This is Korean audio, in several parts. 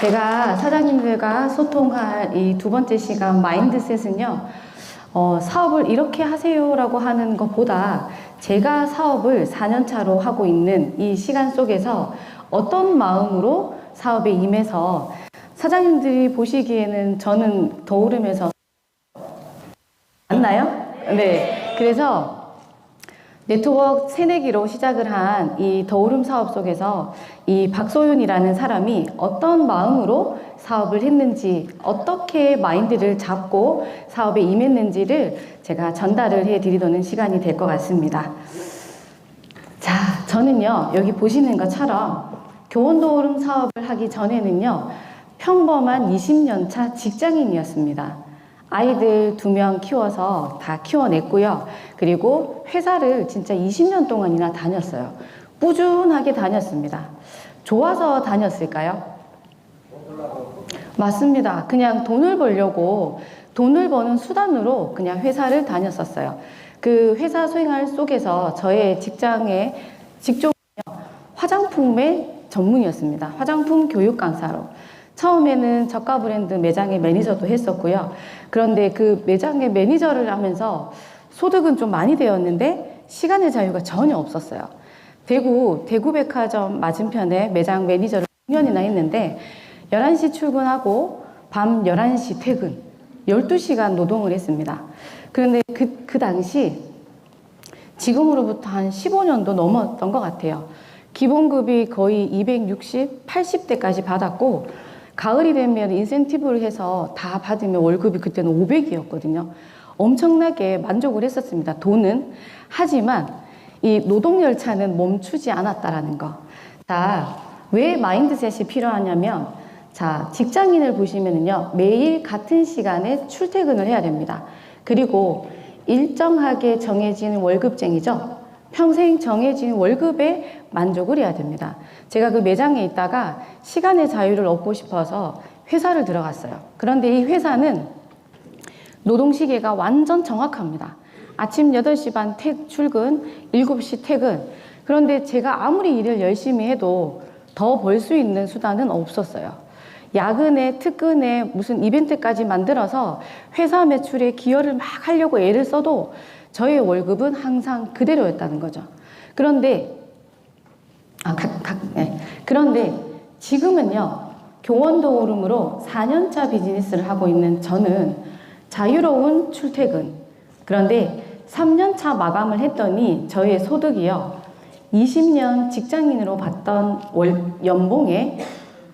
제가 사장님들과 소통할 이 두 번째 시간 마인드셋은요, 사업을 이렇게 하세요라고 하는 것보다 제가 사업을 4년 차로 하고 있는 이 시간 속에서 어떤 마음으로 사업에 임해서 사장님들이 보시기에는 저는 더 오르면서 맞나요? 네. 그래서 네트워크 새내기로 시작을 한 이 더오름 사업 속에서 이 박소윤이라는 사람이 어떤 마음으로 사업을 했는지, 어떻게 마인드를 잡고 사업에 임했는지를 제가 전달을 해드리도는 시간이 될 것 같습니다. 자, 저는요, 여기 보시는 것처럼 교원 더오름 사업을 하기 전에는요, 평범한 20년 차 직장인이었습니다. 아이들 2명 키워서 다 키워냈고요. 그리고 회사를 진짜 20년 동안이나 다녔어요. 꾸준하게 다녔습니다. 좋아서 다녔을까요? 맞습니다. 그냥 돈을 벌려고 돈을 버는 수단으로 그냥 회사를 다녔었어요. 그 회사 생활 속에서 저의 직종은요, 화장품의 전문이었습니다. 화장품 교육 강사로. 처음에는 저가 브랜드 매장의 매니저도 했었고요. 그런데 그 매장의 매니저를 하면서 소득은 좀 많이 되었는데 시간의 자유가 전혀 없었어요. 대구백화점 맞은편에 매장 매니저를 6년이나 했는데 11시 출근하고 밤 11시 퇴근, 12시간 노동을 했습니다. 그런데 그 당시 지금으로부터 한 15년도 넘었던 것 같아요. 기본급이 거의 260, 80대까지 받았고 가을이 되면 인센티브를 해서 다 받으면 월급이 그때는 500이었거든요. 엄청나게 만족을 했었습니다. 돈은. 하지만 이 노동열차는 멈추지 않았다라는 거. 자, 왜 마인드셋이 필요하냐면, 자, 직장인을 보시면은요, 매일 같은 시간에 출퇴근을 해야 됩니다. 그리고 일정하게 정해진 월급쟁이죠. 평생 정해진 월급에 만족을 해야 됩니다. 제가 그 매장에 있다가 시간의 자유를 얻고 싶어서 회사를 들어갔어요. 그런데 이 회사는 노동시계가 완전 정확합니다. 아침 8시 반 출근, 7시 퇴근. 그런데 제가 아무리 일을 열심히 해도 더 벌 수 있는 수단은 없었어요. 야근에, 특근에 무슨 이벤트까지 만들어서 회사 매출에 기여를 막 하려고 애를 써도 저의 월급은 항상 그대로였다는 거죠. 그런데 그런데 지금은요, 교원도 오름으로 4년차 비즈니스를 하고 있는 저는 자유로운 출퇴근. 그런데 3년차 마감을 했더니 저의 소득이요, 20년 직장인으로 받던 연봉의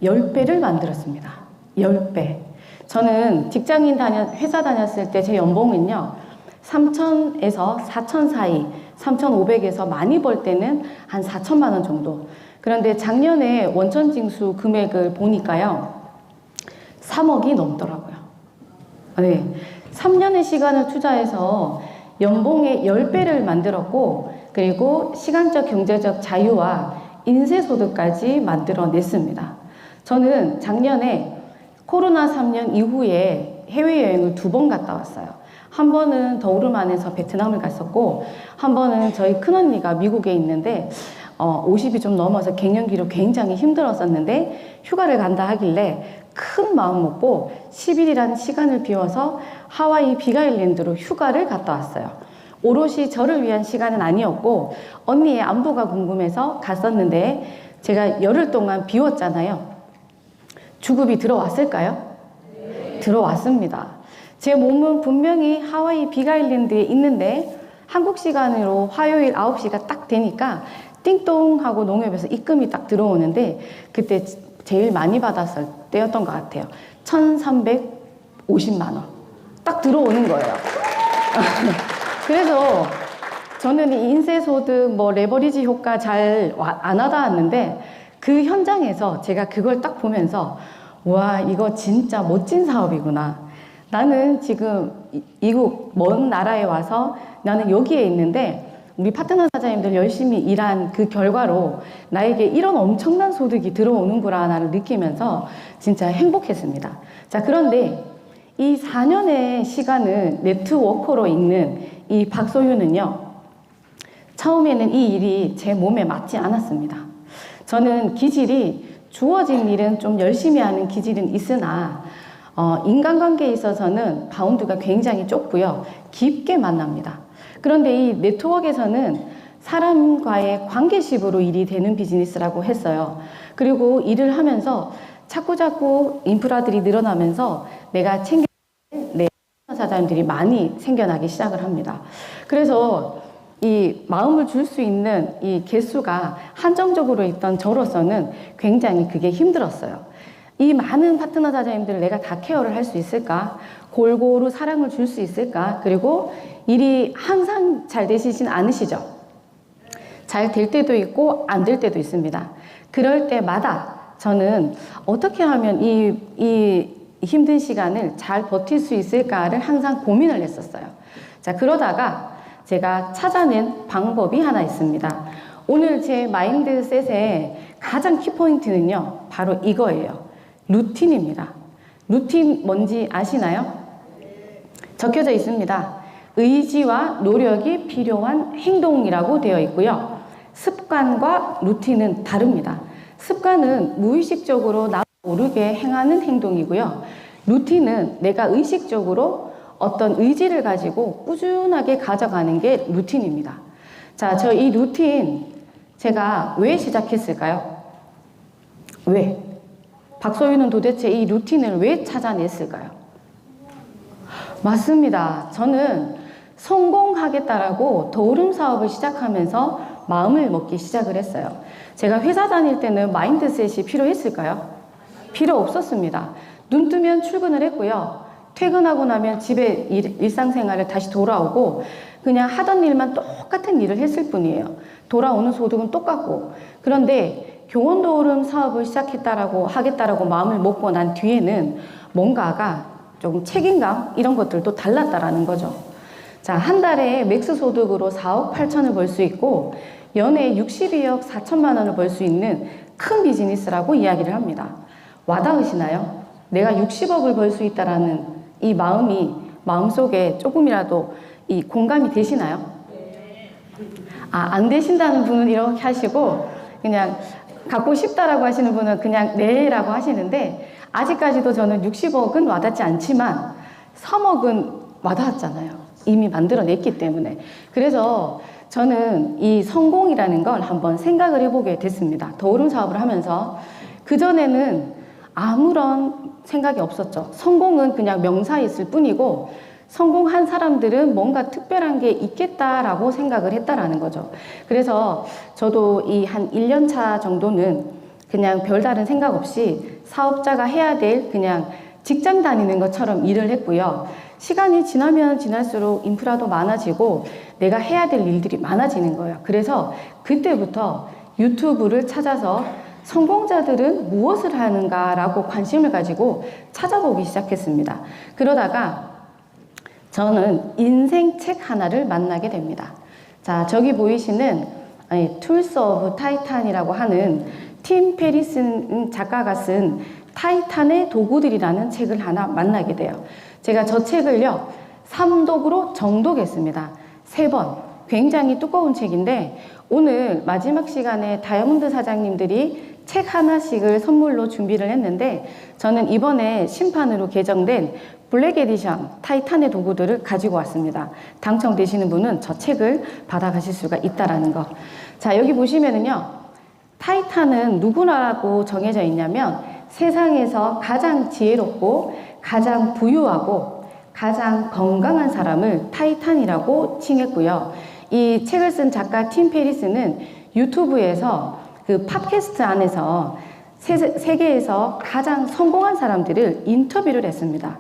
10배를 만들었습니다. 10배. 저는 회사 다녔을 때 제 연봉은요, 3,000에서 4,000 사이, 3,500에서 많이 벌 때는 한 4천만 원 정도. 그런데 작년에 원천징수 금액을 보니까요, 3억이 넘더라고요. 네. 3년의 시간을 투자해서 연봉의 10배를 만들었고, 그리고 시간적 경제적 자유와 인쇄소득까지 만들어냈습니다. 저는 작년에 코로나 3년 이후에 해외여행을 2번 갔다 왔어요. 한 번은 더오름 안에서 베트남을 갔었고, 한 번은 저희 큰언니가 미국에 있는데 50이 좀 넘어서 갱년기로 굉장히 힘들었었는데 휴가를 간다 하길래 큰 마음 먹고 10일이라는 시간을 비워서 하와이 빅아일랜드로 휴가를 갔다 왔어요. 오롯이 저를 위한 시간은 아니었고 언니의 안부가 궁금해서 갔었는데 제가 열흘 동안 비웠잖아요. 주급이 들어왔을까요? 네. 들어왔습니다. 제 몸은 분명히 하와이 빅아일랜드에 있는데 한국 시간으로 화요일 9시가 딱 되니까 띵동 하고 농협에서 입금이 딱 들어오는데 그때 제일 많이 받았을 때였던 것 같아요. 1,350만 원. 딱 들어오는 거예요. 그래서 저는 이 인쇄소득, 레버리지 효과 잘 안 와닿았는데 그 현장에서 제가 그걸 딱 보면서 와, 이거 진짜 멋진 사업이구나. 나는 지금 이국 먼 나라에 와서 나는 여기에 있는데 우리 파트너 사장님들 열심히 일한 그 결과로 나에게 이런 엄청난 소득이 들어오는구나 나를 느끼면서 진짜 행복했습니다. 자, 그런데 이 4년의 시간을 네트워커로 있는 이 박소윤은요, 처음에는 이 일이 제 몸에 맞지 않았습니다. 저는 기질이 주어진 일은 좀 열심히 하는 기질은 있으나 인간관계에 있어서는 바운드가 굉장히 좁고요. 깊게 만납니다. 그런데 이 네트워크에서는 사람과의 관계식으로 일이 되는 비즈니스라고 했어요. 그리고 일을 하면서 자꾸자꾸 인프라들이 늘어나면서 내가 챙겨야 내 사장님들이 많이 생겨나기 시작을 합니다. 그래서 이 마음을 줄 수 있는 이 개수가 한정적으로 있던 저로서는 굉장히 그게 힘들었어요. 이 많은 파트너 사장님들을 내가 다 케어를 할 수 있을까? 골고루 사랑을 줄 수 있을까? 그리고 일이 항상 잘 되시진 않으시죠? 잘 될 때도 있고 안 될 때도 있습니다. 그럴 때마다 저는 어떻게 하면 이 힘든 시간을 잘 버틸 수 있을까를 항상 고민을 했었어요. 자, 그러다가 제가 찾아낸 방법이 하나 있습니다. 오늘 제 마인드셋의 가장 키포인트는요, 바로 이거예요. 루틴입니다. 루틴 뭔지 아시나요? 적혀져 있습니다. 의지와 노력이 필요한 행동이라고 되어 있고요. 습관과 루틴은 다릅니다. 습관은 무의식적으로 나도 모르게 행하는 행동이고요. 루틴은 내가 의식적으로 어떤 의지를 가지고 꾸준하게 가져가는 게 루틴입니다. 자, 저 이 루틴 제가 왜 시작했을까요? 왜? 박소윤은 도대체 이 루틴을 왜 찾아냈을까요? 맞습니다. 저는 성공하겠다라고 더오름 사업을 시작하면서 마음을 먹기 시작을 했어요. 제가 회사 다닐 때는 마인드셋이 필요했을까요? 필요 없었습니다. 눈 뜨면 출근을 했고요. 퇴근하고 나면 집에 일상생활을 다시 돌아오고 그냥 하던 일만 똑같은 일을 했을 뿐이에요. 돌아오는 소득은 똑같고. 그런데 교원도우름 사업을 하겠다라고 마음을 먹고 난 뒤에는 뭔가가 조금 책임감 이런 것들도 달랐다라는 거죠. 자, 한 달에 맥스 소득으로 4억 8천을 벌 수 있고 연에 62억 4천만 원을 벌 수 있는 큰 비즈니스라고 이야기를 합니다. 와닿으시나요? 내가 60억을 벌 수 있다라는 이 마음이 마음속에 조금이라도 이 공감이 되시나요? 안 되신다는 분은 이렇게 하시고 그냥 갖고 싶다라고 하시는 분은 그냥 네라고 하시는데 아직까지도 저는 60억은 와닿지 않지만 3억은 와닿았잖아요. 이미 만들어냈기 때문에. 그래서 저는 이 성공이라는 걸 한번 생각을 해보게 됐습니다. 더오름 사업을 하면서 그전에는 아무런 생각이 없었죠. 성공은 그냥 명사였을 뿐이고 성공한 사람들은 뭔가 특별한 게 있겠다라고 생각을 했다라는 거죠. 그래서 저도 이 한 1년 차 정도는 그냥 별다른 생각 없이 사업자가 해야 될 그냥 직장 다니는 것처럼 일을 했고요. 시간이 지나면 지날수록 인프라도 많아지고 내가 해야 될 일들이 많아지는 거예요. 그래서 그때부터 유튜브를 찾아서 성공자들은 무엇을 하는가라고 관심을 가지고 찾아보기 시작했습니다. 그러다가 저는 인생 책 하나를 만나게 됩니다. 자, 저기 보이시는 Tools of Titan이라고 하는 팀 페리슨 작가가 쓴 타이탄의 도구들이라는 책을 하나 만나게 돼요. 제가 저 책을요, 3독으로 정독했습니다. 3번. 굉장히 두꺼운 책인데 오늘 마지막 시간에 다이아몬드 사장님들이 책 하나씩을 선물로 준비를 했는데 저는 이번에 신판으로 개정된 블랙 에디션 타이탄의 도구들을 가지고 왔습니다. 당첨되시는 분은 저 책을 받아가실 수가 있다라는 거. 자, 여기 보시면은요, 타이탄은 누구라고 정해져 있냐면 세상에서 가장 지혜롭고 가장 부유하고 가장 건강한 사람을 타이탄이라고 칭했고요. 이 책을 쓴 작가 팀 페리스는 유튜브에서 그 팟캐스트 안에서 세계에서 가장 성공한 사람들을 인터뷰를 했습니다.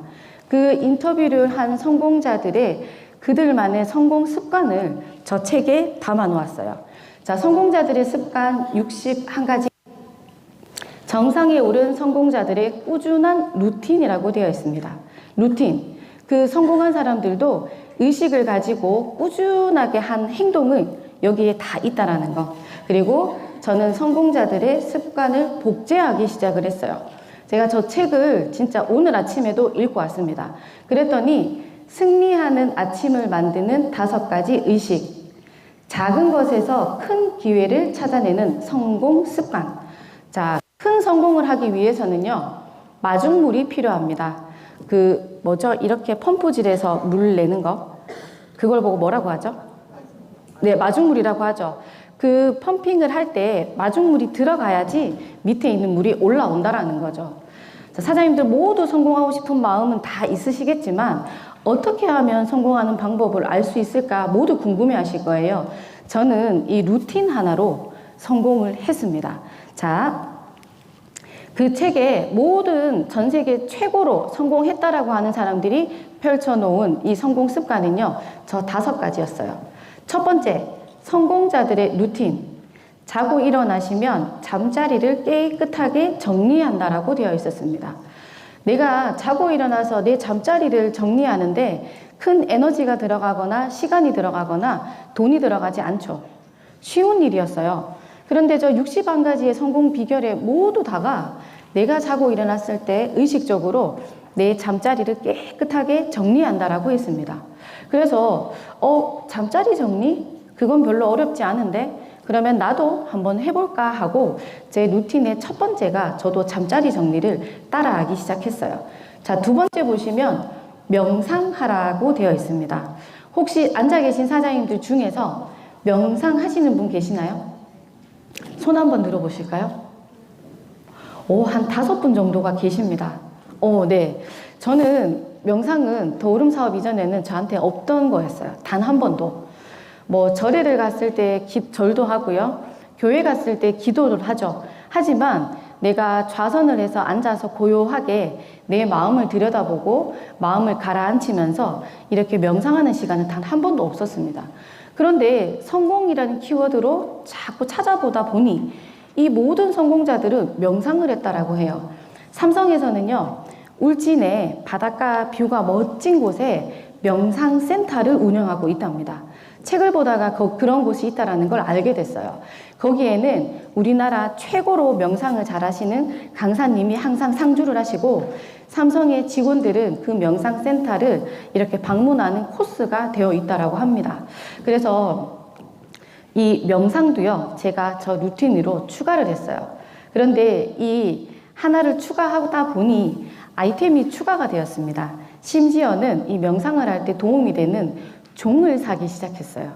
그 인터뷰를 한 성공자들의 그들만의 성공 습관을 저 책에 담아 놓았어요. 자, 성공자들의 습관 61가지. 정상에 오른 성공자들의 꾸준한 루틴이라고 되어 있습니다. 루틴. 그 성공한 사람들도 의식을 가지고 꾸준하게 한 행동을 여기에 다 있다라는 거. 그리고 저는 성공자들의 습관을 복제하기 시작을 했어요. 제가 저 책을 진짜 오늘 아침에도 읽고 왔습니다. 그랬더니 승리하는 아침을 만드는 5가지 의식. 작은 것에서 큰 기회를 찾아내는 성공 습관. 자, 큰 성공을 하기 위해서는요, 마중물이 필요합니다. 그 뭐죠? 이렇게 펌프질해서 물 내는 거, 그걸 보고 뭐라고 하죠? 네, 마중물이라고 하죠. 그 펌핑을 할 때 마중물이 들어가야지 밑에 있는 물이 올라온다라는 거죠. 자, 사장님들 모두 성공하고 싶은 마음은 다 있으시겠지만 어떻게 하면 성공하는 방법을 알 수 있을까 모두 궁금해 하실 거예요. 저는 이 루틴 하나로 성공을 했습니다. 자, 그 책에 모든 전 세계 최고로 성공했다라고 하는 사람들이 펼쳐놓은 이 성공 습관은요, 저 5가지였어요. 첫 번째, 성공자들의 루틴. 자고 일어나시면 잠자리를 깨끗하게 정리한다라고 되어 있었습니다. 내가 자고 일어나서 내 잠자리를 정리하는데 큰 에너지가 들어가거나 시간이 들어가거나 돈이 들어가지 않죠. 쉬운 일이었어요. 그런데 저 61가지의 성공 비결에 모두 다가 내가 자고 일어났을 때 의식적으로 내 잠자리를 깨끗하게 정리한다라고 했습니다. 그래서 잠자리 정리? 그건 별로 어렵지 않은데 그러면 나도 한번 해볼까 하고 제 루틴의 첫 번째가 저도 잠자리 정리를 따라하기 시작했어요. 자, 두 번째 보시면 명상하라고 되어 있습니다. 혹시 앉아 계신 사장님들 중에서 명상하시는 분 계시나요? 손 한번 들어보실까요? 한 5분 정도가 계십니다. 네. 저는 명상은 더오름 사업 이전에는 저한테 없던 거였어요. 단 한 번도. 뭐 절에를 갔을 때 절도 하고요. 교회 갔을 때 기도를 하죠. 하지만 내가 좌선을 해서 앉아서 고요하게 내 마음을 들여다보고 마음을 가라앉히면서 이렇게 명상하는 시간은 단 한 번도 없었습니다. 그런데 성공이라는 키워드로 자꾸 찾아보다 보니 이 모든 성공자들은 명상을 했다라고 해요. 삼성에서는요, 울진에 바닷가 뷰가 멋진 곳에 명상센터를 운영하고 있답니다. 책을 보다가 그런 곳이 있다는 걸 알게 됐어요. 거기에는 우리나라 최고로 명상을 잘하시는 강사님이 항상 상주를 하시고 삼성의 직원들은 그 명상센터를 이렇게 방문하는 코스가 되어 있다고 합니다. 그래서 이 명상도요, 제가 저 루틴으로 추가를 했어요. 그런데 이 하나를 추가하다 보니 아이템이 추가가 되었습니다. 심지어는 이 명상을 할 때 도움이 되는 종을 사기 시작했어요.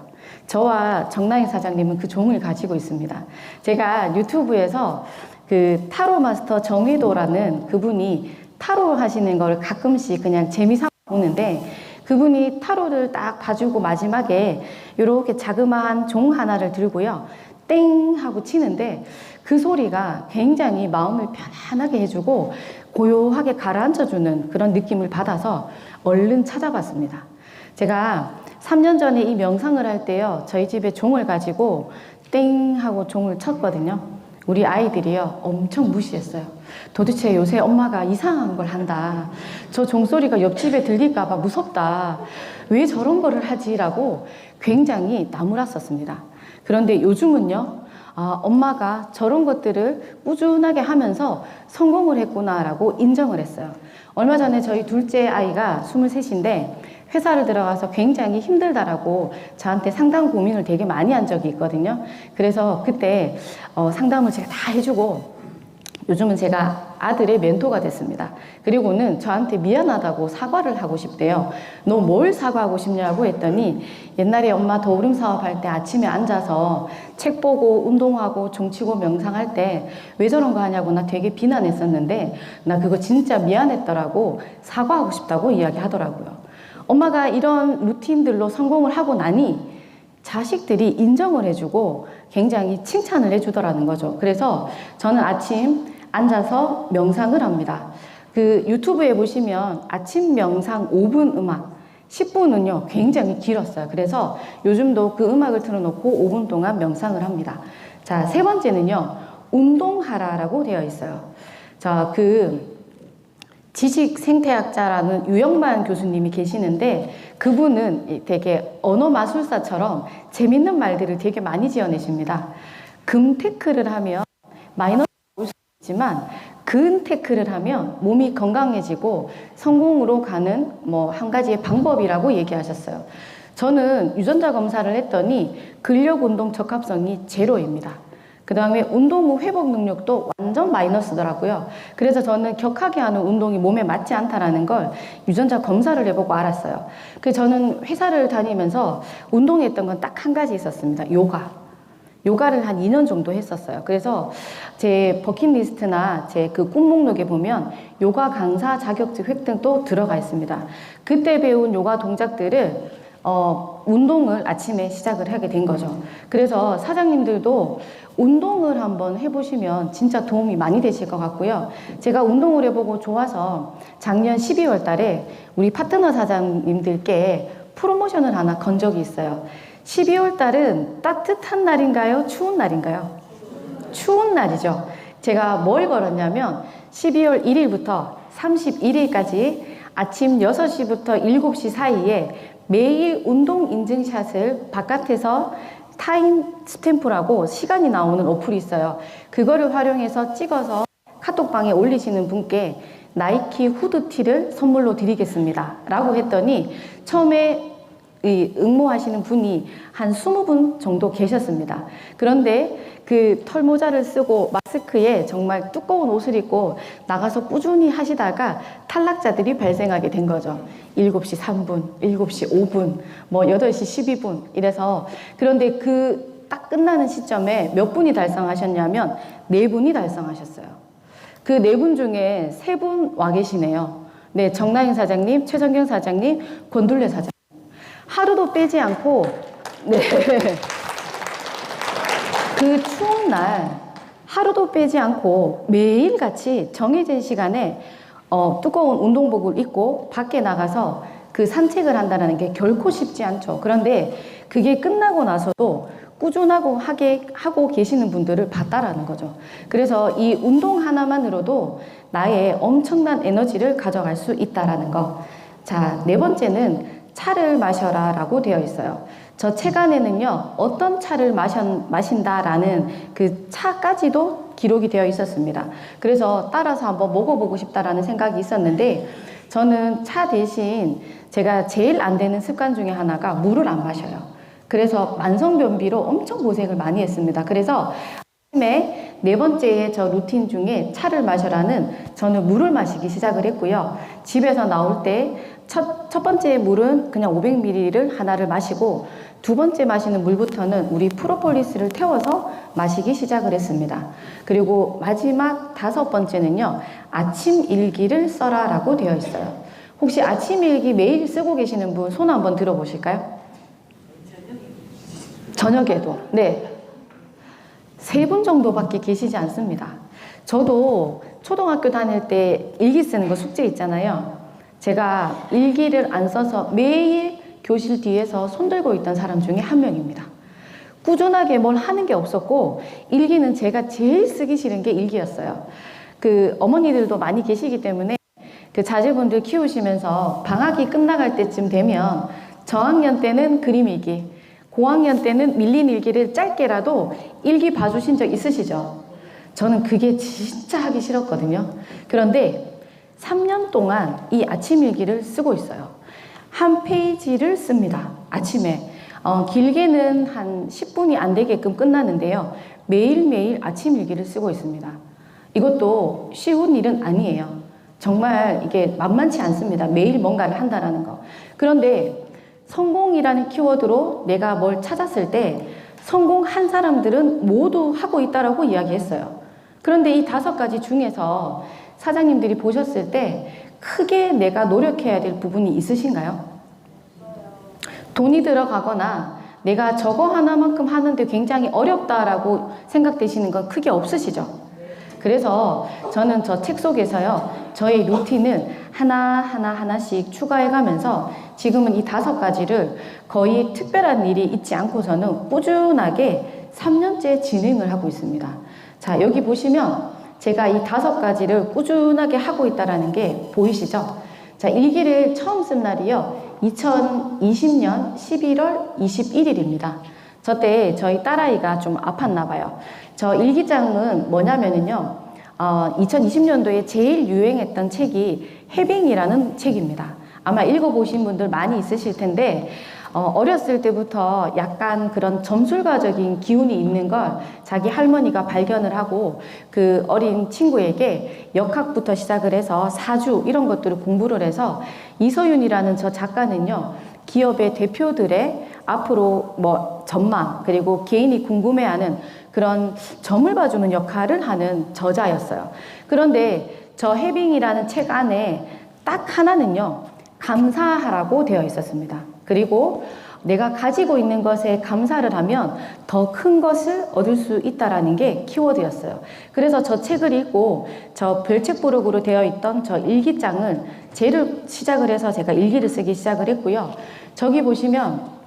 저와 정나인 사장님은 그 종을 가지고 있습니다. 제가 유튜브에서 그 타로 마스터 정혜도라는 그분이 타로 하시는 걸 가끔씩 그냥 재미삼아 보는데 그분이 타로를 딱 봐주고 마지막에 이렇게 자그마한 종 하나를 들고요. 땡 하고 치는데 그 소리가 굉장히 마음을 편안하게 해주고 고요하게 가라앉혀주는 그런 느낌을 받아서 얼른 찾아봤습니다. 제가 3년 전에 이 명상을 할 때요, 저희 집에 종을 가지고 땡 하고 종을 쳤거든요. 우리 아이들이요, 엄청 무시했어요. 도대체 요새 엄마가 이상한 걸 한다. 저 종소리가 옆집에 들릴까봐 무섭다. 왜 저런 거를 하지라고 굉장히 나무랐었습니다. 그런데 요즘은요, 엄마가 저런 것들을 꾸준하게 하면서 성공을 했구나라고 인정을 했어요. 얼마 전에 저희 둘째 아이가 23인데 회사를 들어가서 굉장히 힘들다라고 저한테 상담 고민을 되게 많이 한 적이 있거든요. 그래서 그때 상담을 제가 다 해주고 요즘은 제가 아들의 멘토가 됐습니다. 그리고는 저한테 미안하다고 사과를 하고 싶대요. 너 뭘 사과하고 싶냐고 했더니 옛날에 엄마 더오름 사업할 때 아침에 앉아서 책 보고 운동하고 종치고 명상할 때 왜 저런 거 하냐고 나 되게 비난했었는데 나 그거 진짜 미안했더라고 사과하고 싶다고 이야기하더라고요. 엄마가 이런 루틴들로 성공을 하고 나니 자식들이 인정을 해주고 굉장히 칭찬을 해주더라는 거죠. 그래서 저는 아침 앉아서 명상을 합니다. 그 유튜브에 보시면 아침 명상 5분 음악 10분은요 굉장히 길었어요. 그래서 요즘도 그 음악을 틀어놓고 5분 동안 명상을 합니다. 자, 세 번째는요 운동하라라고 되어 있어요. 자, 그 지식 생태학자라는 유영만 교수님이 계시는데 그분은 되게 언어 마술사처럼 재밌는 말들을 되게 많이 지어내십니다. 금 태클을 하면 마이너스가 올 수 있지만 근 태클을 하면 몸이 건강해지고 성공으로 가는 뭐 한 가지의 방법이라고 얘기하셨어요. 저는 유전자 검사를 했더니 근력 운동 적합성이 제로입니다. 그 다음에 운동 후 회복 능력도 완전 마이너스더라고요. 그래서 저는 격하게 하는 운동이 몸에 맞지 않다라는 걸 유전자 검사를 해보고 알았어요. 그래서 저는 회사를 다니면서 운동했던 건 딱 한 가지 있었습니다. 요가를 한 2년 정도 했었어요. 그래서 제 버킷리스트나 제 그 꿈 목록에 보면 요가 강사 자격증 획득도 들어가 있습니다. 그때 배운 요가 동작들을 운동을 아침에 시작을 하게 된 거죠. 그래서 사장님들도 운동을 한번 해보시면 진짜 도움이 많이 되실 것 같고요. 제가 운동을 해보고 좋아서 작년 12월 달에 우리 파트너 사장님들께 프로모션을 하나 건 적이 있어요. 12월 달은 따뜻한 날인가요? 추운 날인가요? 추운 날이죠. 제가 뭘 걸었냐면 12월 1일부터 31일까지 아침 6시부터 7시 사이에 매일 운동 인증샷을 바깥에서 타임 스탬프라고 시간이 나오는 어플이 있어요. 그거를 활용해서 찍어서 카톡방에 올리시는 분께 나이키 후드티를 선물로 드리겠습니다 라고 했더니 처음에 응모하시는 분이 한 20분 정도 계셨습니다. 그런데 그 털모자를 쓰고 마스크에 정말 두꺼운 옷을 입고 나가서 꾸준히 하시다가 탈락자들이 발생하게 된 거죠. 7시 3분, 7시 5분, 뭐 8시 12분 이래서. 그런데 그 딱 끝나는 시점에 몇 분이 달성하셨냐면 4분이 달성하셨어요. 그 4분 중에 3분 와 계시네요. 네, 정나인 사장님, 최성경 사장님, 권둘레 사장님. 하루도 빼지 않고, 네. 그 추운 날 하루도 빼지 않고 매일같이 정해진 시간에 두꺼운 운동복을 입고 밖에 나가서 그 산책을 한다는 게 결코 쉽지 않죠. 그런데 그게 끝나고 나서도 꾸준하고 하고 계시는 분들을 봤다라는 거죠. 그래서 이 운동 하나만으로도 나의 엄청난 에너지를 가져갈 수 있다라는 거. 자, 4번째는 차를 마셔라 라고 되어 있어요. 저 책 안에는요, 어떤 차를 마신다라는 그 차까지도 기록이 되어 있었습니다. 그래서 따라서 한번 먹어보고 싶다라는 생각이 있었는데, 저는 차 대신 제가 제일 안 되는 습관 중에 하나가 물을 안 마셔요. 그래서 만성변비로 엄청 고생을 많이 했습니다. 그래서 아침에 4번째의 저 루틴 중에 차를 마셔라는 저는 물을 마시기 시작을 했고요. 집에서 나올 때 첫 번째 물은 그냥 500ml를 하나를 마시고, 2번째 마시는 물부터는 우리 프로폴리스를 태워서 마시기 시작을 했습니다. 그리고 마지막 5번째는요, 아침 일기를 써라 라고 되어 있어요. 혹시 아침 일기 매일 쓰고 계시는 분 손 한번 들어보실까요? 저녁에도. 네. 3분 정도밖에 계시지 않습니다. 저도 초등학교 다닐 때 일기 쓰는 거 숙제 있잖아요. 제가 일기를 안 써서 매일 교실 뒤에서 손들고 있던 사람 중에 한 명입니다. 꾸준하게 뭘 하는 게 없었고, 일기는 제가 제일 쓰기 싫은 게 일기였어요. 그 어머니들도 많이 계시기 때문에 그 자제분들 키우시면서 방학이 끝나갈 때쯤 되면 저학년 때는 그림 일기, 고학년 때는 밀린 일기를 짧게라도 일기 봐주신 적 있으시죠? 저는 그게 진짜 하기 싫었거든요. 그런데 3년 동안 이 아침 일기를 쓰고 있어요. 한 페이지를 씁니다. 아침에. 길게는 한 10분이 안 되게끔 끝나는데요. 매일매일 아침 일기를 쓰고 있습니다. 이것도 쉬운 일은 아니에요. 정말 이게 만만치 않습니다. 매일 뭔가를 한다라는 거. 그런데 성공이라는 키워드로 내가 뭘 찾았을 때 성공한 사람들은 모두 하고 있다라고 이야기했어요. 그런데 이 5가지 중에서 사장님들이 보셨을 때 크게 내가 노력해야 될 부분이 있으신가요? 돈이 들어가거나 내가 저거 하나만큼 하는데 굉장히 어렵다라고 생각되시는 건 크게 없으시죠? 그래서 저는 저 책 속에서요, 저의 루틴은 하나씩 추가해가면서 지금은 이 5가지를 거의 특별한 일이 있지 않고서는 꾸준하게 3년째 진행을 하고 있습니다. 자, 여기 보시면 제가 이 5가지를 꾸준하게 하고 있다는 게 보이시죠? 자, 일기를 처음 쓴 날이요, 2020년 11월 21일입니다. 저 때 저희 딸아이가 좀 아팠나 봐요. 저 일기장은 뭐냐면요, 2020년도에 제일 유행했던 책이 해빙이라는 책입니다. 아마 읽어보신 분들 많이 있으실 텐데, 어렸을 때부터 약간 그런 점술가적인 기운이 있는 걸 자기 할머니가 발견을 하고 그 어린 친구에게 역학부터 시작을 해서 사주 이런 것들을 공부를 해서 이서윤이라는 저 작가는요, 기업의 대표들의 앞으로 뭐 전망 그리고 개인이 궁금해하는 그런 점을 봐주는 역할을 하는 저자였어요. 그런데 저 해빙이라는 책 안에 딱 하나는요, 감사하라고 되어 있었습니다. 그리고 내가 가지고 있는 것에 감사를 하면 더 큰 것을 얻을 수 있다라는 게 키워드였어요. 그래서 저 책을 읽고 저 별책부록으로 되어 있던 저 일기장을 제를 시작을 해서 제가 일기를 쓰기 시작을 했고요. 저기 보시면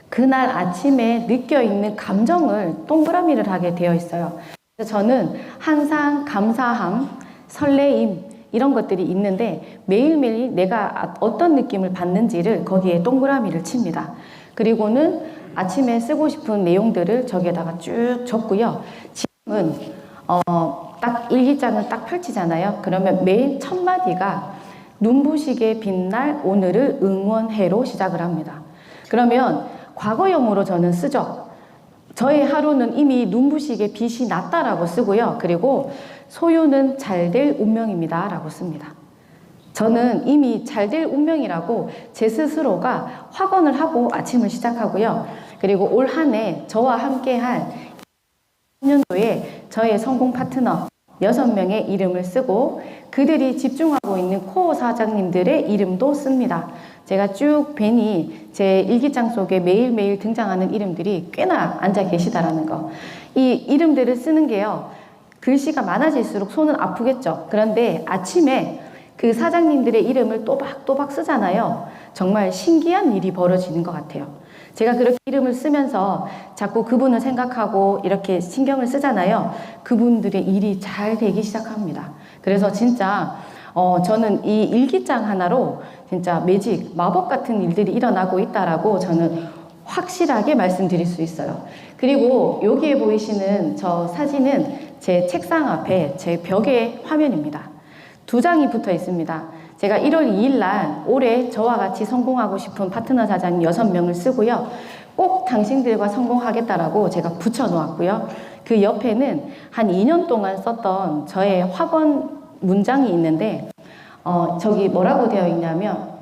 그날 아침에 느껴 있는 감정을 동그라미를 하게 되어 있어요. 그래서 저는 항상 감사함, 설레임 이런 것들이 있는데 매일매일 내가 어떤 느낌을 받는지를 거기에 동그라미를 칩니다. 그리고는 아침에 쓰고 싶은 내용들을 저기에다가 쭉 적고요. 지금은 딱 일기장을 딱 펼치잖아요. 그러면 매일 첫 마디가 눈부시게 빛날 오늘을 응원해로 시작을 합니다. 그러면 과거형으로 저는 쓰죠. 저의 하루는 이미 눈부시게 빛이 났다라고 쓰고요. 그리고 소유는 잘 될 운명입니다 라고 씁니다. 저는 이미 잘 될 운명이라고 제 스스로가 확언을 하고 아침을 시작하고요. 그리고 올 한 해 저와 함께할 2년도에 저의 성공 파트너 6명의 이름을 쓰고 그들이 집중하고 있는 코어 사장님들의 이름도 씁니다. 제가 쭉 뵈니 제 일기장 속에 매일매일 등장하는 이름들이 꽤나 앉아 계시다라는 거. 이 이름들을 쓰는 게요, 글씨가 많아질수록 손은 아프겠죠. 그런데 아침에 그 사장님들의 이름을 또박또박 쓰잖아요. 정말 신기한 일이 벌어지는 것 같아요. 제가 그렇게 이름을 쓰면서 자꾸 그분을 생각하고 이렇게 신경을 쓰잖아요. 그분들의 일이 잘 되기 시작합니다. 그래서 진짜 저는 이 일기장 하나로 진짜 매직, 마법 같은 일들이 일어나고 있다라고 저는 확실하게 말씀드릴 수 있어요. 그리고 여기에 보이시는 저 사진은 제 책상 앞에 제 벽의 화면입니다. 2장이 붙어 있습니다. 제가 1월 2일 날 올해 저와 같이 성공하고 싶은 파트너 사장 6명을 쓰고요. 꼭 당신들과 성공하겠다라고 제가 붙여 놓았고요. 그 옆에는 한 2년 동안 썼던 저의 확언 문장이 있는데 저기 뭐라고 되어 있냐면,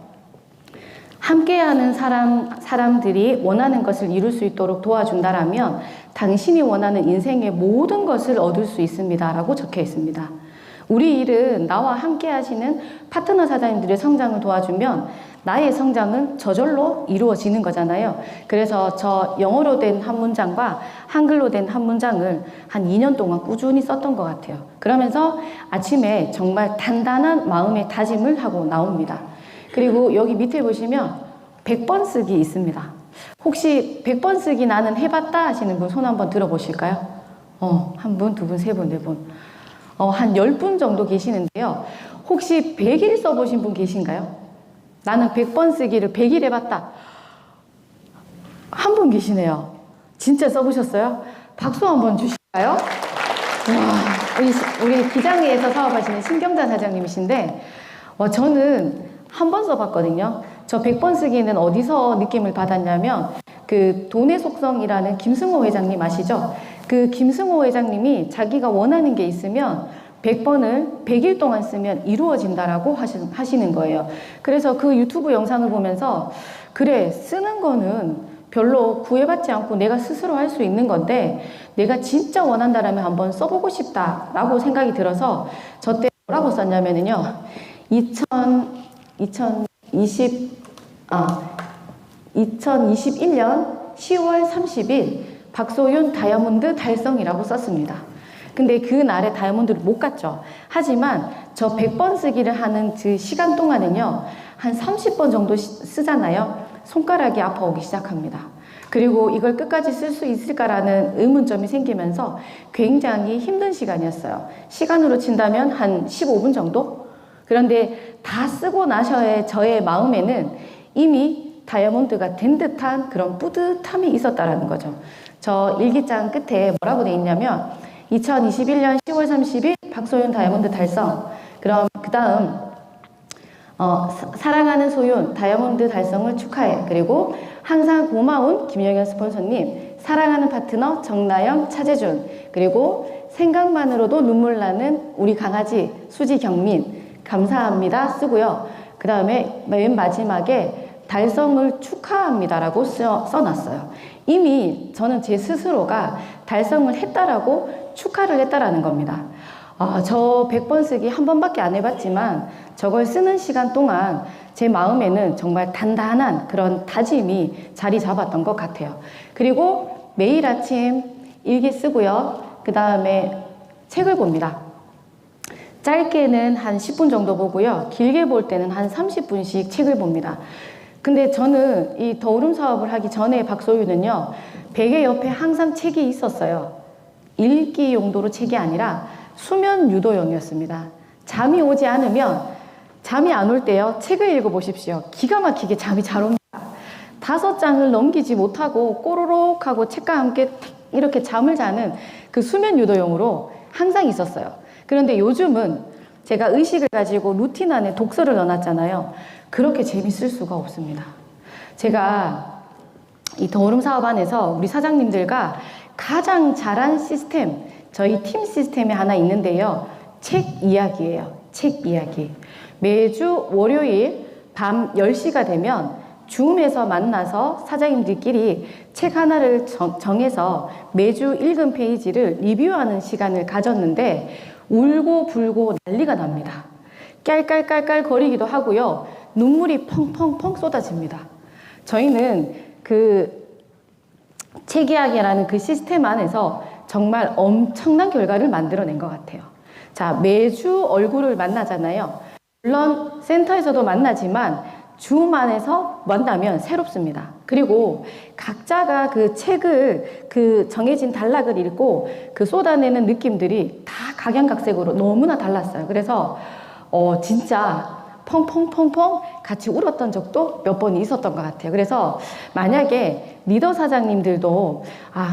함께하는 사람들이 원하는 것을 이룰 수 있도록 도와준다라면 당신이 원하는 인생의 모든 것을 얻을 수 있습니다 라고 적혀 있습니다. 우리 일은 나와 함께 하시는 파트너 사장님들의 성장을 도와주면 나의 성장은 저절로 이루어지는 거잖아요. 그래서 저 영어로 된 한 문장과 한글로 된 한 문장을 한 2년 동안 꾸준히 썼던 것 같아요. 그러면서 아침에 정말 단단한 마음의 다짐을 하고 나옵니다. 그리고 여기 밑에 보시면 100번 쓰기 있습니다. 혹시 100번 쓰기 나는 해봤다 하시는 분 손 한번 들어보실까요? 한 분, 두 분, 세 분, 네 분. 한 10분 정도 계시는데요. 혹시 100일 써보신 분 계신가요? 나는 100번 쓰기를 100일 해봤다. 한 분 계시네요. 진짜 써보셨어요? 박수 한번 주실까요? 와, 우리 기장회에서 사업하시는 신경자 사장님이신데, 저는 한 번 써봤거든요. 저 100번 쓰기는 어디서 느낌을 받았냐면, 그 돈의 속성이라는 김승호 회장님 아시죠? 그 김승호 회장님이 자기가 원하는 게 있으면 100번을 100일 동안 쓰면 이루어진다라고 하시는 거예요. 그래서 그 유튜브 영상을 보면서 그래, 쓰는 거는 별로 구애받지 않고 내가 스스로 할 수 있는 건데 내가 진짜 원한다라면 한번 써보고 싶다라고 생각이 들어서 저 때 뭐라고 썼냐면요. 2021년 10월 30일 박소윤 다이아몬드 달성이라고 썼습니다. 근데 그 날에 다이아몬드를 못 갔죠. 하지만 저 100번 쓰기를 하는 그 시간 동안은요, 한 30번 정도 쓰잖아요. 손가락이 아파오기 시작합니다. 그리고 이걸 끝까지 쓸 수 있을까라는 의문점이 생기면서 굉장히 힘든 시간이었어요. 시간으로 친다면 한 15분 정도? 그런데 다 쓰고 나셔야 저의 마음에는 이미 다이아몬드가 된 듯한 그런 뿌듯함이 있었다라는 거죠. 저 일기장 끝에 뭐라고 돼 있냐면 2021년 10월 30일 박소윤 다이아몬드 달성. 그럼 그 다음 사랑하는 소윤 다이아몬드 달성을 축하해. 그리고 항상 고마운 김영현 스폰서님, 사랑하는 파트너 정나영, 차재준, 그리고 생각만으로도 눈물 나는 우리 강아지 수지경민 감사합니다 쓰고요. 그 다음에 맨 마지막에 달성을 축하합니다라고 써놨어요. 이미 저는 제 스스로가 달성을 했다라고 축하를 했다라는 겁니다. 저 100번 쓰기 한 번밖에 안 해봤지만 저걸 쓰는 시간 동안 제 마음에는 정말 단단한 그런 다짐이 자리 잡았던 것 같아요. 그리고 매일 아침 일기 쓰고요. 그 다음에 책을 봅니다. 짧게는 한 10분 정도 보고요. 길게 볼 때는 한 30분씩 책을 봅니다. 근데 저는 이 더오름 사업을 하기 전에 박소유는요, 베개 옆에 항상 책이 있었어요. 읽기 용도로 책이 아니라 수면 유도용이었습니다. 잠이 오지 않으면, 잠이 안 올 때요, 책을 읽어보십시오. 기가 막히게 잠이 잘 옵니다. 5장을 넘기지 못하고 꼬르륵 하고 책과 함께 이렇게 잠을 자는 그 수면 유도용으로 항상 있었어요. 그런데 요즘은 제가 의식을 가지고 루틴 안에 독서를 넣어놨잖아요. 그렇게 재밌을 수가 없습니다. 제가 이 더오름 사업 안에서 우리 사장님들과 가장 잘한 시스템, 저희 팀 시스템이 하나 있는데요. 책 이야기예요. 책 이야기. 매주 월요일 밤 10시가 되면 줌에서 만나서 사장님들끼리 책 하나를 정해서 매주 읽은 페이지를 리뷰하는 시간을 가졌는데 울고 불고 난리가 납니다. 깔깔깔깔 거리기도 하고요. 눈물이 펑펑펑 쏟아집니다. 저희는 그 책 이야기라는 그 시스템 안에서 정말 엄청난 결과를 만들어낸 것 같아요. 자, 매주 얼굴을 만나잖아요. 물론 센터에서도 만나지만 줌 안에서 만나면 새롭습니다. 그리고 각자가 그 책을 그 정해진 단락을 읽고 그 쏟아내는 느낌들이 다 각양각색으로 너무나 달랐어요. 그래서 진짜 펑펑펑펑 같이 울었던 적도 몇 번 있었던 것 같아요. 그래서 만약에 리더 사장님들도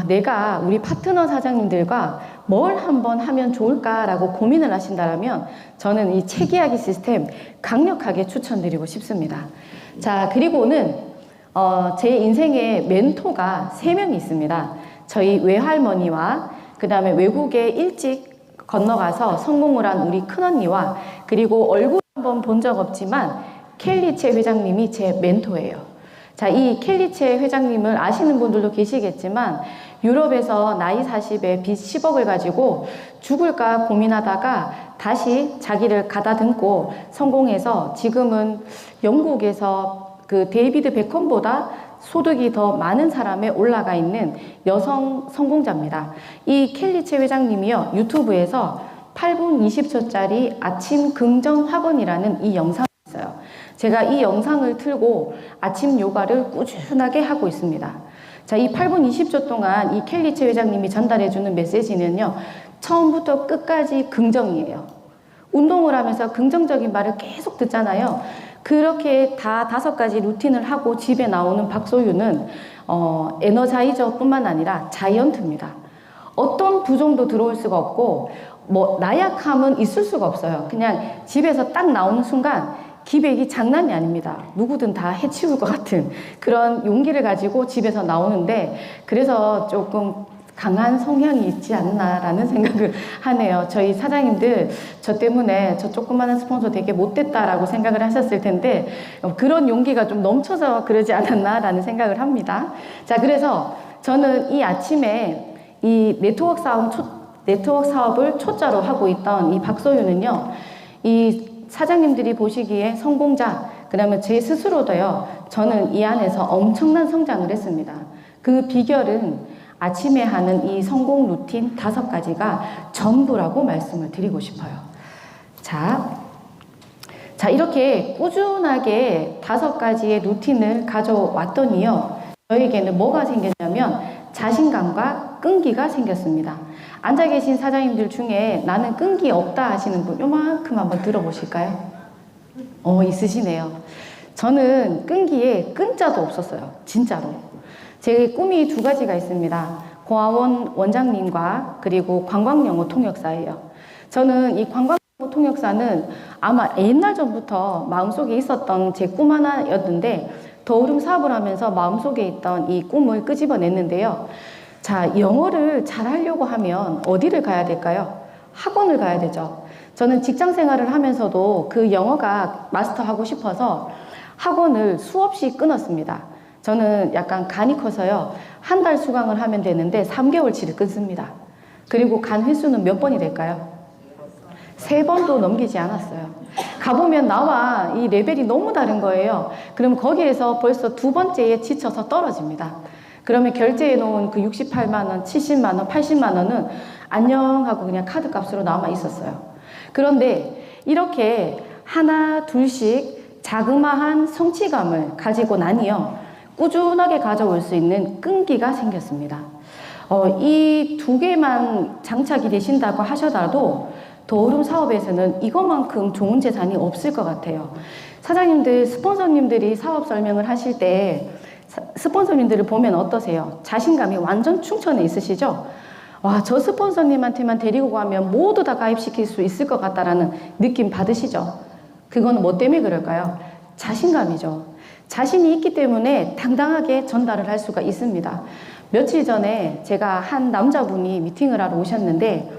내가 우리 파트너 사장님들과 뭘 한번 하면 좋을까라고 고민을 하신다면 저는 이 책 이야기 시스템 강력하게 추천드리고 싶습니다. 자, 그리고는 제 인생에 멘토가 3명이 있습니다. 저희 외할머니와 그 다음에 외국에 일찍 건너가서 성공을 한 우리 큰언니와 그리고 얼굴 한번 본 적 없지만 켈리체 회장님이 제 멘토예요. 자, 이 켈리체 회장님을 아시는 분들도 계시겠지만 유럽에서 나이 40에 빚 10억을 가지고 죽을까 고민하다가 다시 자기를 가다듬고 성공해서 지금은 영국에서 그 데이비드 베컴보다 소득이 더 많은 사람에 올라가 있는 여성 성공자입니다. 이 켈리체 회장님이요, 유튜브에서 8분 20초짜리 아침 긍정 학원이라는 이 영상이 있어요. 제가 이 영상을 틀고 아침 요가를 꾸준하게 하고 있습니다. 자, 이 8분 20초 동안 이 켈리체 회장님이 전달해주는 메시지는요, 처음부터 끝까지 긍정이에요. 운동을 하면서 긍정적인 말을 계속 듣잖아요. 그렇게 다 5가지 루틴을 하고 집에 나오는 박소유는 에너자이저 뿐만 아니라 자이언트입니다. 어떤 부종도 들어올 수가 없고 나약함은 있을 수가 없어요. 그냥 집에서 딱 나오는 순간 기백이 장난이 아닙니다. 누구든 다 해치울 것 같은 그런 용기를 가지고 집에서 나오는데, 그래서 조금 강한 성향이 있지 않나라는 생각을 하네요. 저희 사장님들 저 때문에 저 조그마한 스폰서 되게 못됐다라고 생각을 하셨을 텐데 그런 용기가 좀 넘쳐서 그러지 않았나라는 생각을 합니다. 자, 그래서 저는 이 아침에 이 네트워크 사업을 초짜로 하고 있던 이 박소유는요, 이 사장님들이 보시기에 성공자, 그 다음에 제 스스로도요, 저는 이 안에서 엄청난 성장을 했습니다. 그 비결은 아침에 하는 이 성공 루틴 5가지가 전부라고 말씀을 드리고 싶어요. 자, 이렇게 꾸준하게 5가지의 루틴을 가져왔더니요, 저에게는 뭐가 생겼냐면 자신감과 끈기가 생겼습니다. 앉아 계신 사장님들 중에 나는 끈기 없다 하시는 분 요만큼 한번 들어보실까요? 있으시네요. 저는 끈기에 끈자도 없었어요. 진짜로. 제 꿈이 2가지가 있습니다. 고아원 원장님과 그리고 관광영어 통역사예요. 저는 이 관광 통역사는 아마 옛날 전부터 마음속에 있었던 제 꿈 하나였는데 더오름 사업을 하면서 마음속에 있던 이 꿈을 끄집어냈는데요. 자, 영어를 잘하려고 하면 어디를 가야 될까요? 학원을 가야 되죠. 저는 직장 생활을 하면서도 그 영어가 마스터하고 싶어서 학원을 수없이 끊었습니다. 저는 약간 간이 커서요. 한 달 수강을 하면 되는데 3개월치를 끊습니다. 그리고 간 횟수는 몇 번이 될까요? 3번도 넘기지 않았어요. 가보면 나와 이 레벨이 너무 다른 거예요. 그럼 거기에서 벌써 2번째에 지쳐서 떨어집니다. 그러면 결제해 놓은 그 68만 원, 70만 원, 80만 원은 안녕 하고 그냥 카드 값으로 남아 있었어요. 그런데 이렇게 하나 둘씩 자그마한 성취감을 가지고 나니요, 꾸준하게 가져올 수 있는 끈기가 생겼습니다. 이 2개만 장착이 되신다고 하셔도 더오름 사업에서는 이것만큼 좋은 재산이 없을 것 같아요. 사장님들, 스폰서님들이 사업 설명을 하실 때 스폰서님들을 보면 어떠세요? 자신감이 완전 충천해 있으시죠? 와, 저 스폰서님한테만 데리고 가면 모두 다 가입시킬 수 있을 것 같다라는 느낌 받으시죠? 그건 뭐 때문에 그럴까요? 자신감이죠. 자신이 있기 때문에 당당하게 전달을 할 수가 있습니다. 며칠 전에 제가 한 남자분이 미팅을 하러 오셨는데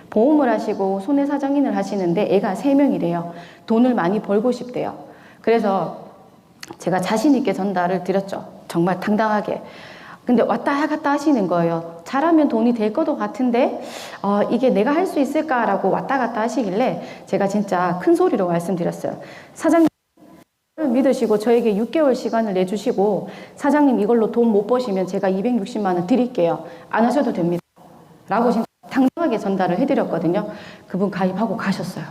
보험을 하시고 손해사정인을 하시는데 애가 3명이래요. 돈을 많이 벌고 싶대요. 그래서 제가 자신 있게 전달을 드렸죠. 정말 당당하게. 근데 왔다 갔다 하시는 거예요. 잘하면 돈이 될 것도 같은데 이게 내가 할 수 있을까라고 왔다 갔다 하시길래 제가 진짜 큰 소리로 말씀드렸어요. 사장님 믿으시고 저에게 6개월 시간을 내주시고 사장님 이걸로 돈 못 버시면 제가 260만 원 드릴게요. 안 하셔도 됩니다. 라고 진짜 당당하게 전달을 해드렸거든요. 그분 가입하고 가셨어요.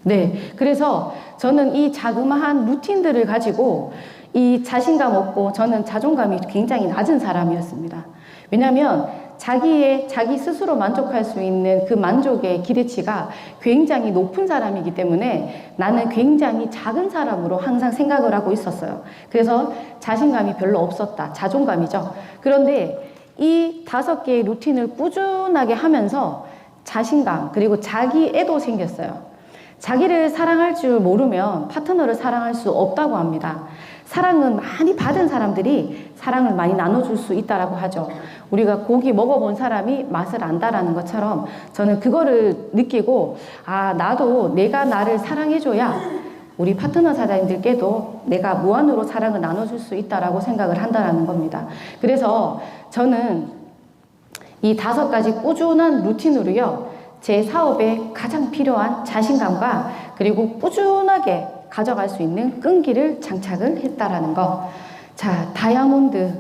네, 그래서 저는 이 자그마한 루틴들을 가지고 이 자신감 없고 저는 자존감이 굉장히 낮은 사람이었습니다. 왜냐하면 자기 스스로 만족할 수 있는 그 만족의 기대치가 굉장히 높은 사람이기 때문에 나는 굉장히 작은 사람으로 항상 생각을 하고 있었어요. 그래서 자신감이 별로 없었다. 자존감이죠. 그런데 이 5개의 루틴을 꾸준하게 하면서 자신감 그리고 자기애도 생겼어요. 자기를 사랑할 줄 모르면 파트너를 사랑할 수 없다고 합니다. 사랑은 많이 받은 사람들이 사랑을 많이 나눠줄 수 있다라고 하죠. 우리가 고기 먹어본 사람이 맛을 안다라는 것처럼 저는 그거를 느끼고 나도 내가 나를 사랑해줘야 우리 파트너 사장님들께도 내가 무한으로 사랑을 나눠줄 수 있다라고 생각을 한다라는 겁니다. 그래서 저는 이 5가지 꾸준한 루틴으로요, 제 사업에 가장 필요한 자신감과 그리고 꾸준하게 가져갈 수 있는 끈기를 장착을 했다라는 거. 자, 다이아몬드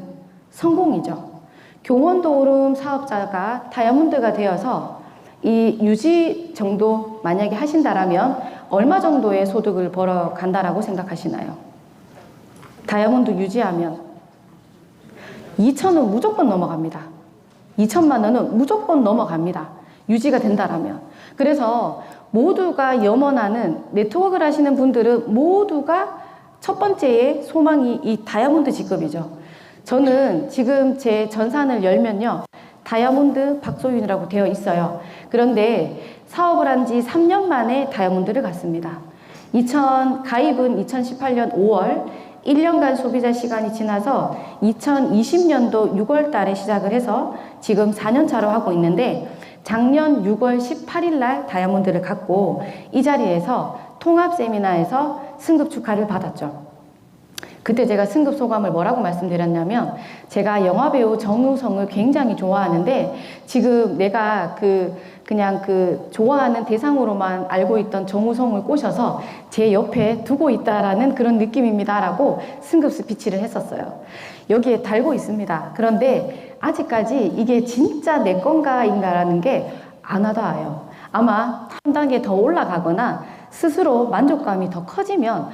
성공이죠. 교원도우름 사업자가 다이아몬드가 되어서 이 유지 정도 만약에 하신다라면 얼마 정도의 소득을 벌어 간다라고 생각하시나요? 다이아몬드 유지하면 2천은 무조건 넘어갑니다. 2천만 원은 무조건 넘어갑니다. 유지가 된다라면. 그래서 모두가 염원하는 네트워크를 하시는 분들은 모두가 첫 번째의 소망이 이 다이아몬드 직급이죠. 저는 지금 제 전산을 열면요, 다이아몬드 박소윤이라고 되어 있어요. 그런데 사업을 한 지 3년 만에 다이아몬드를 갔습니다. 가입은 2018년 5월, 1년간 소비자 시간이 지나서 2020년도 6월 달에 시작을 해서 지금 4년 차로 하고 있는데 작년 6월 18일 날 다이아몬드를 갖고 이 자리에서 통합 세미나에서 승급 축하를 받았죠. 그때 제가 승급 소감을 뭐라고 말씀드렸냐면 제가 영화배우 정우성을 굉장히 좋아하는데 지금 내가 그냥 좋아하는 대상으로만 알고 있던 정우성을 꼬셔서 제 옆에 두고 있다라는 그런 느낌입니다 라고 승급 스피치를 했었어요. 여기에 달고 있습니다. 그런데 아직까지 이게 진짜 내 건가인가라는 게 안 와닿아요. 아마 한 단계 더 올라가거나 스스로 만족감이 더 커지면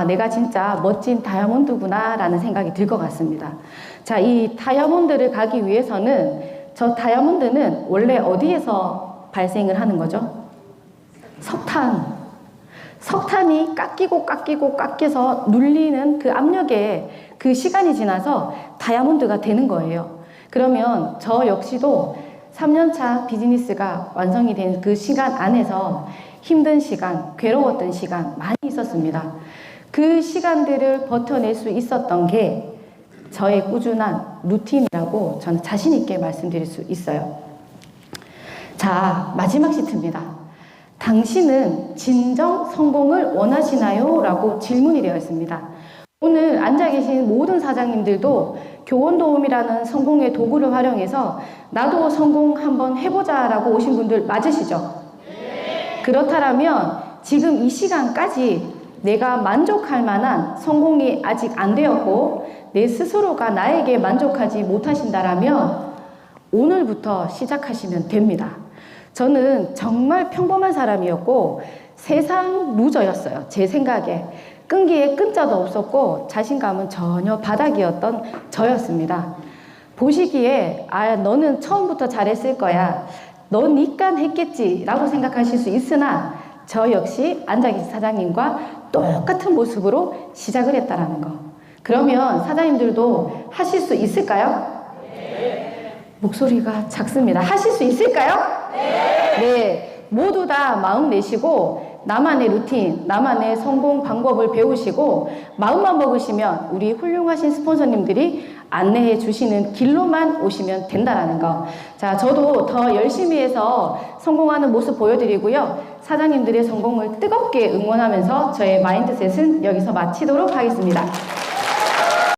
내가 진짜 멋진 다이아몬드구나 라는 생각이 들 것 같습니다. 자, 이 다이아몬드를 가기 위해서는 저 다이아몬드는 원래 어디에서 발생을 하는 거죠? 석탄이 깎여서 눌리는 그 압력에 그 시간이 지나서 다이아몬드가 되는 거예요. 그러면 저 역시도 3년차 비즈니스가 완성이 된 그 시간 안에서 힘든 시간, 괴로웠던 시간 많이 있었습니다. 그 시간들을 버텨낼 수 있었던 게 저의 꾸준한 루틴이라고 저는 자신 있게 말씀드릴 수 있어요. 자, 마지막 시트입니다. 당신은 진정 성공을 원하시나요? 라고 질문이 되어 있습니다. 오늘 앉아 계신 모든 사장님들도 교원도움이라는 성공의 도구를 활용해서 나도 성공 한번 해보자 라고 오신 분들 맞으시죠? 네. 그렇다면 지금 이 시간까지 내가 만족할 만한 성공이 아직 안 되었고 내 스스로가 나에게 만족하지 못하신다라면 오늘부터 시작하시면 됩니다. 저는 정말 평범한 사람이었고 세상 루저였어요. 제 생각에. 끈기에 끈자도 없었고 자신감은 전혀 바닥이었던 저였습니다. 보시기에 너는 처음부터 잘했을 거야. 너 니깐 했겠지 라고 생각하실 수 있으나 저 역시 앉아계신 사장님과 똑같은 모습으로 시작을 했다라는 거. 그러면 사장님들도 하실 수 있을까요? 네. 목소리가 작습니다. 하실 수 있을까요? 네. 네. 모두 다 마음 내시고 나만의 루틴, 나만의 성공 방법을 배우시고 마음만 먹으시면 우리 훌륭하신 스폰서님들이 안내해 주시는 길로만 오시면 된다라는 거. 자, 저도 더 열심히 해서 성공하는 모습 보여드리고요. 사장님들의 성공을 뜨겁게 응원하면서 저의 마인드셋은 여기서 마치도록 하겠습니다.